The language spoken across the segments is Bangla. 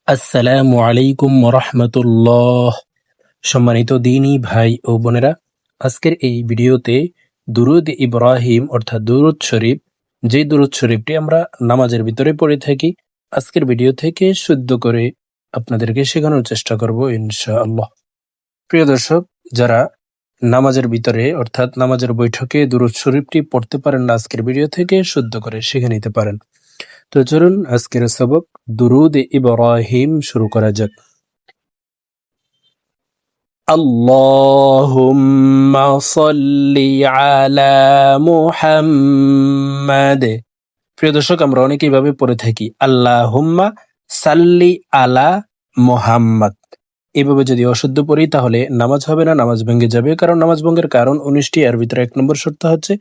আসসালামু আলাইকুম ওরহমতুল্লাহ। সম্মানিত দিনী ভাই ও বোনেরা, আজকের এই ভিডিওতে দুরুদ ইব্রাহিম অর্থাৎ দুরুদ শরীফ, যে দুরুদ শরীফটি আমরা নামাজের ভিতরে পড়ে থাকি, আজকের ভিডিও থেকে শুদ্ধ করে আপনাদেরকে শেখানোর চেষ্টা করব ইনশাআল্লাহ। প্রিয় দর্শক, যারা নামাজের ভিতরে অর্থাৎ নামাজের বৈঠকে দুরুদ শরীফটি পড়তে পারেন না, আজকের ভিডিও থেকে শুদ্ধ করে শিখে নিতে পারেন। তো চলুন আজকের সবক দুরুদ ইব্রাহিম শুরু করা যাক। আল্লাহুম্মা সাল্লি আলা মুহাম্মাদ। প্রিয় দর্শক, আমরা অনেকে এইভাবে পড়ে থাকি আল্লাহুম্মা সাল্লি আলা মুহাম্মাদ। এভাবে যদি অশুদ্ধ পড়ি তাহলে নামাজ হবে না, নামাজ ভেঙে যাবে। কারণ নামাজ ভঙ্গের কারণ 19টি, এর ভিতরে 1 নম্বর শর্ত হচ্ছে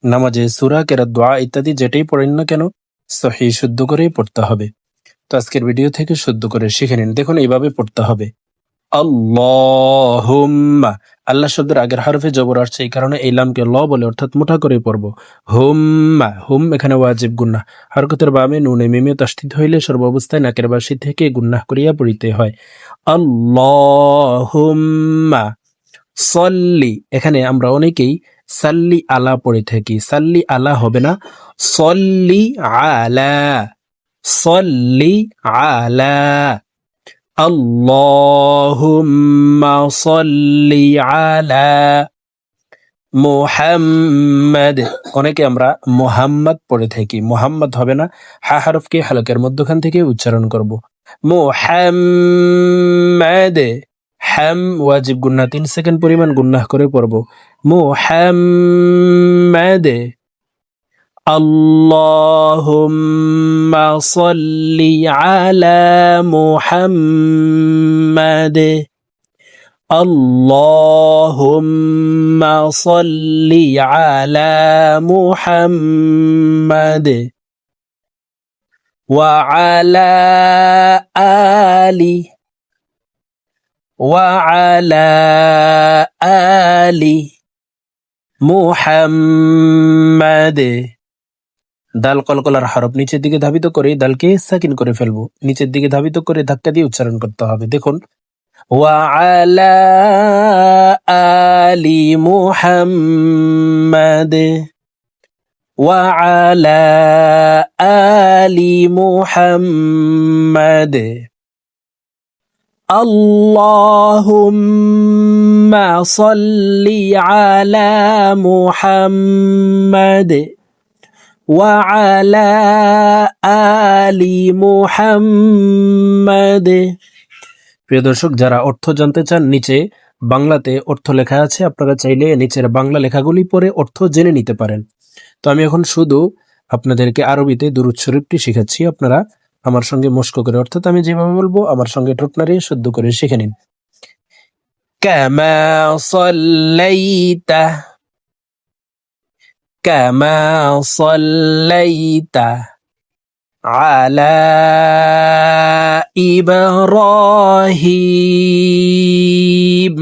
নামাজে সূরা, কিরাত, দোয়া ইত্যাদি যেটাই পড়েন না কেন সহিহ শুদ্ধ করেই পড়তে হবে। তো আজকের ভিডিও থেকে শুদ্ধ করে শিখে নিন। দেখুন এইভাবে পড়তে হবে আল্লাহুম্মা। আল্লাহ শব্দের আগের হরফে জবর আসছে, এই কারণে এই লামকে ল বলে অর্থাৎ মোটা করে পড়ব। হুম্মা, হুম এখানে ওয়াজিব গুন্নাহ। হরকতের বামে নুনে মিমে তাসদীদ হইলে সর্বাবস্থায় নাকের বাসি থেকে গুন্নাহ করিয়া পড়িতে হয়। আল্লাহুম্মা সল্লি, এখানে আমরা অনেকেই সাল্লি আলা পড়ে থাকি। সাল্লি আলা হবে না, সল্লি আলা, সল্লি আলা। আল্লাহুম্মা সল্লি আলা মুহাম্মাদ। অনেকে আমরা মুহাম্মদ পড়ে থাকি, মুহাম্মদ হবে না, হা হরফকে হালকের মধ্যখান থেকে উচ্চারণ করব। মুহাম্মাদ, হাম ওয়াজিব গুন্নাহ, 3 সেকেন্ড পরিমাণ গুন্নাহ করে পড়ব। মুহাম্মাদ। আল্লাহুম্মা সাল্লি আলা মুহাম্মাদ। আল্লাহুম্মা সাল্লি আলা মুহাম্মাদ ওয়া আলা আলি মুহাম্মাদ। দাল কলকলার হরফ নিচের দিকে ধাবিত করে দালকে সাকিন করে ফেলবো, নিচের দিকে ধাবিত করে ধাক্কা দিয়ে উচ্চারণ করতে হবে। দেখুন ওয়া আলা আলি মুহাম্মাদ, ওয়া আলা আলি মুহাম্মাদ। আল্লাহুম্মা সাল্লি আলা মুহাম্মাদ ওয়া আলা আলি মুহাম্মাদ। প্রিয় দর্শক, যারা অর্থ জানতে চান, নিচে বাংলাতে অর্থ লেখা আছে, আপনারা চাইলে নিচের বাংলা লেখাগুলি পড়ে অর্থ জেনে নিতে পারেন। তো আমি এখন শুধু আপনাদেরকে আরবিতে দুরূদ শরীফটি শেখাচ্ছি, আপনারা আমার সঙ্গে মস্ক করে অর্থাৎ আমি যেভাবে বলবো আমার সঙ্গে ঠোঁট নাড়িয়ে শুদ্ধ করে শিখে নিন। কামা সাল্লাইতা, কামা সাল্লাইতা আলা ইব্রাহিম।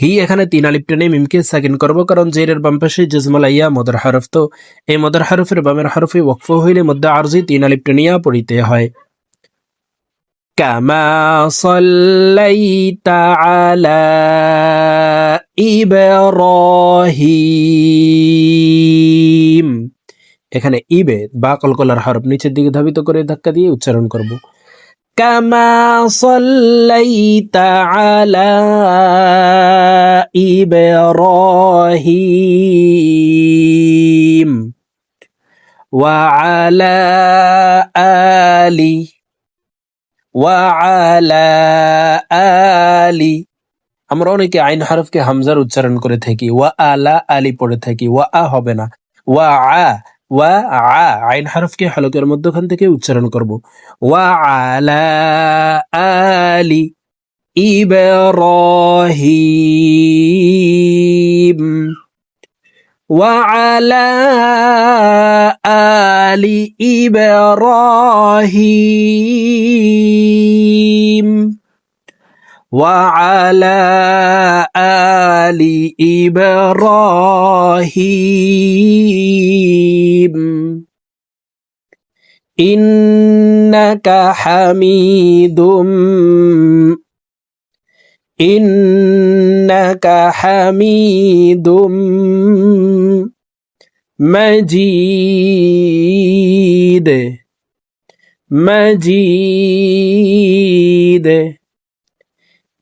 হি এখানে 3 আলিফ টেনে মিমকে সাকিন করব, কারণ জেরের বাম পাশে জজমালা ইয়া মদর হরফ, তো এই মদর হরফের বামের হরফে ওয়াকফ হইলে মধ্যে আরজি 3 আলিফ টেনিয়া পড়িতে হয়। কামা সাল্লাইতা আলা ইব্রাহিম। এখানে ইবে বা কলকলার হরফ নিচের দিকে ধাবিত করে ধাক্কা দিয়ে উচ্চারণ করব। কামা সাল্লাইতা আলা ইব্রাহিম ওয়া আলা আলি, ওয়া আলা আলি। আমরা অনেকে আইন হরফকে হামজার উচ্চারণ করে থাকি, ওয়া আলা আলি পড়ে থাকি, ওয়া আ হবে না, ওয়া আ, ওয়া আ আইন হরফকে হলকের মধ্যখান থেকে উচ্চারণ করব। ওয়া আলা আলি ইব্রাহিম, ওয়া আলা আলি ইব্রাহিম, ওয়া আলা আলি ইব্রাহিম। ইন্নাকা হামিদুম ইন্নাকা হামিদুম مجيد مجيد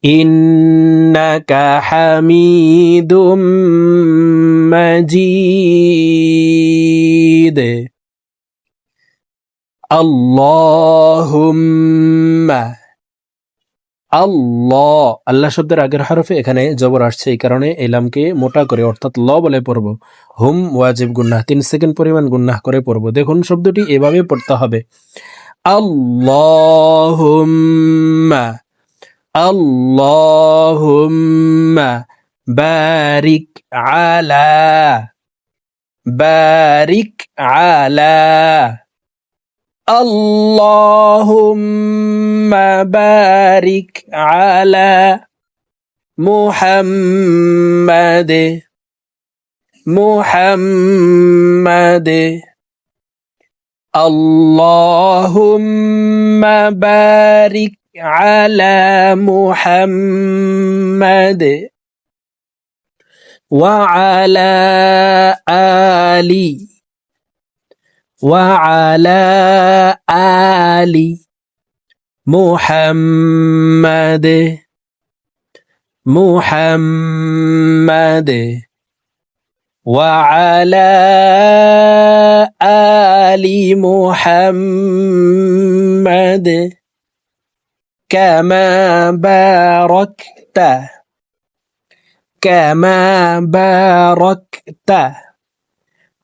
إنك حميد مجيد اللهم আল্লাহ আল্লাহ শব্দের আগের হরফে এখানে জবর আসছে, এই কারণে এই লামকে মোটা করে অর্থাৎ ল বলে পড়ব। হুম ওয়াজিব গুন্নাহ 3 সেকেন্ড পরিমাণ গুন্নাহ করে পড়ব। দেখুন শব্দটি এভাবে পড়তে হবে, আল্লাহুম্মা আল্লাহুম্মা বারিক আলা বারিক আলা আল্লাহুম্মা বারিক আলা মুহাম্মাদ মুহাম্মাদ আল্লাহুম্মা বারিক আলা মুহাম্মাদ ওয়া আলা আলি وعلى آل محمد محمد وعلى آل محمد كما باركت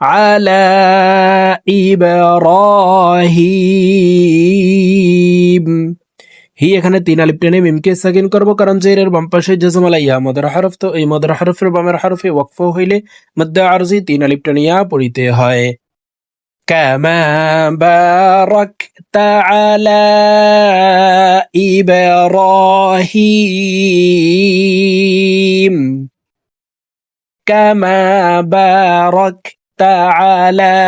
على ইব্রাহিম। হি এখানে 3 আলিফ টেনে মিমকে সাকিন করব, কারণ জেরের বাম পাশে জজম আলা ইয়া মদর হরফ, তো এই মদর হরফের বামের হরফে ওয়াকফ হইলে মদ্দে আরজি 3 আলিফ টেনে ইয়া পড়িতে হয়। কামা বারাকতা আলা ইব্রাহিম কামা বারাকতা على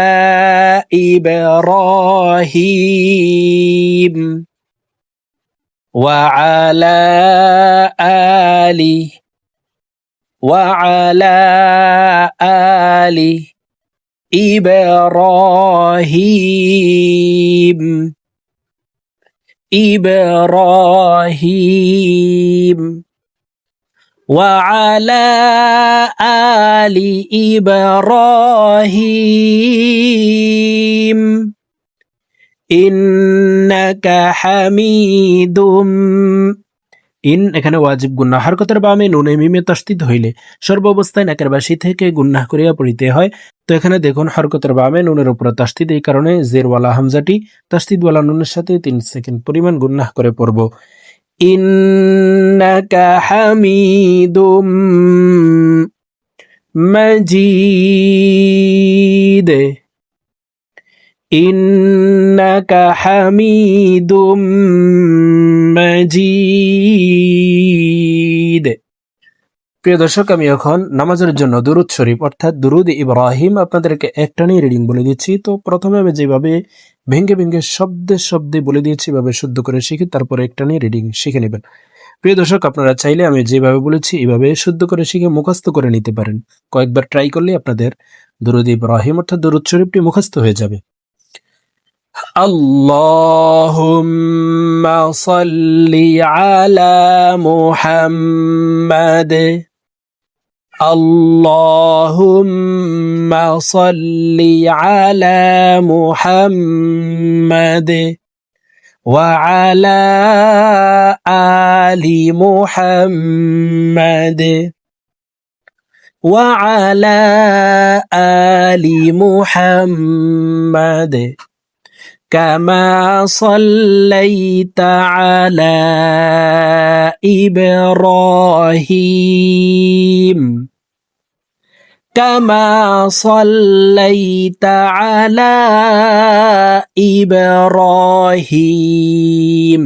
إبراهيم وعلى آل إبراهيم وعلى آل إبراهيم إنك حميد ইন এখানে ওয়াজিব গুন্নাহ হরকতের বামে নুনে মিমে তাসদীদ হইলে সর্বাবস্থায় নাকের বাসি থেকে গুন্নাহ করিয়া পড়িতে হয়। তো এখানে দেখুন হরকতের বামে নুনের উপর তাসদীদ, এই কারণে জেরওয়ালা হামজাটি তাসদীদওয়ালা নুনের সাথে 3 সেকেন্ড পরিমাণ গুন্নাহ করে পড়ব। ইন্নাকা হামিদুম মাজিদ ইন্নাকা হামিদুম মাজিদ। প্রিয় দর্শক, আমি এখন নামাজের জন্য দুরূদ শরীফ অর্থাৎ দুরূদ ইব্রাহিম আপনাদেরকে একটানি রিডিং বলে দিচ্ছি। তো প্রথমে আমি যেভাবে ভেঙ্গে ভেঙ্গে শব্দে শব্দে বলে দিয়েছি এভাবে শুদ্ধ করে শিখে তারপরে একটানি রিডিং শিখে নেবেন। প্রিয় দর্শক, আপনারা চাইলে আমি যেভাবে বলেছি এভাবে শুদ্ধ করে শিখে মুখস্থ করে নিতে পারেন। কয়েকবার ট্রাই করলে আপনাদের দুরূদ ইব্রাহিম অর্থাৎ দুরূদ শরীফটি মুখস্থ হয়ে যাবে। আল্লাহুম্মা সাল্লি আলা মুহাম্মাদ আল্লাহুম্মা সাল্লি আলা মুহাম্মাদ ওয়া আলা আলি মুহাম্মাদ ওয়া আলা আলি মুহাম্মাদ كما صليت على إبراهيم كما صليت على إبراهيم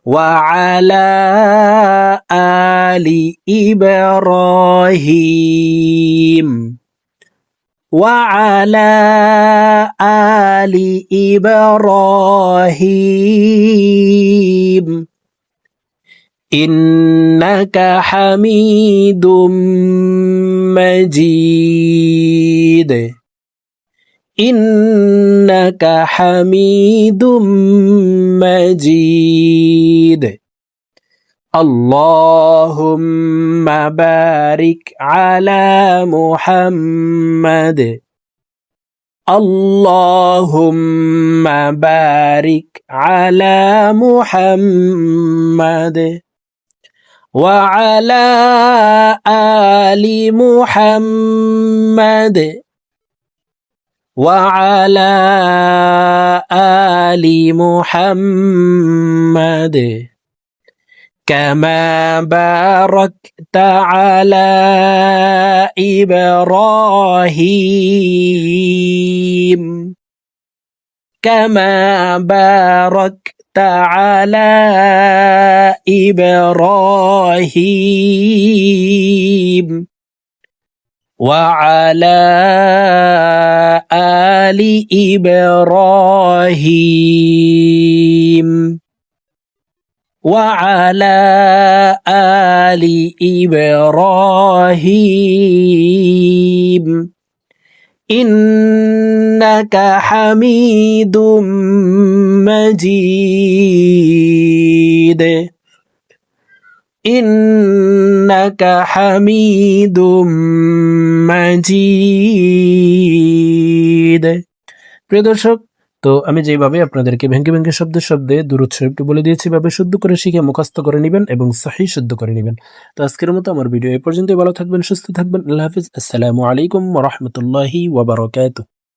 وعلى آل إبراهيم وعلى آل إبراهيم إنك حميد مجيد إنك حميد مجيد اللهم بارك على محمد اللهم بارك على محمد وعلى آل محمد وعلى آل محمد كما باركت على إبراهيم كما باركت على إبراهيم وعلى آل إبراهيم وعلى آل إبراهيم إنك حميد مجيد إنك حميد مجيد প্রিয় দর্শক, তো আমি যেভাবে আপনাদেরকে ভেঙ্গে ভেঙ্গে শব্দে শব্দে দুরূদ শরীফটি বলে দিয়েছি, এভাবে শুদ্ধ করে শিখে মুখস্থ করে নেবেন এবং সহিহ শুদ্ধ করে নেবেন। তো আজকের মতো আমার ভিডিও এই পর্যন্তই। ভালো থাকবেন, সুস্থ থাকবেন। আল্লাহ হাফিজ। আসসালামু আলাইকুম ওয়া রাহমাতুল্লাহি ওয়া বারাকাতুহু।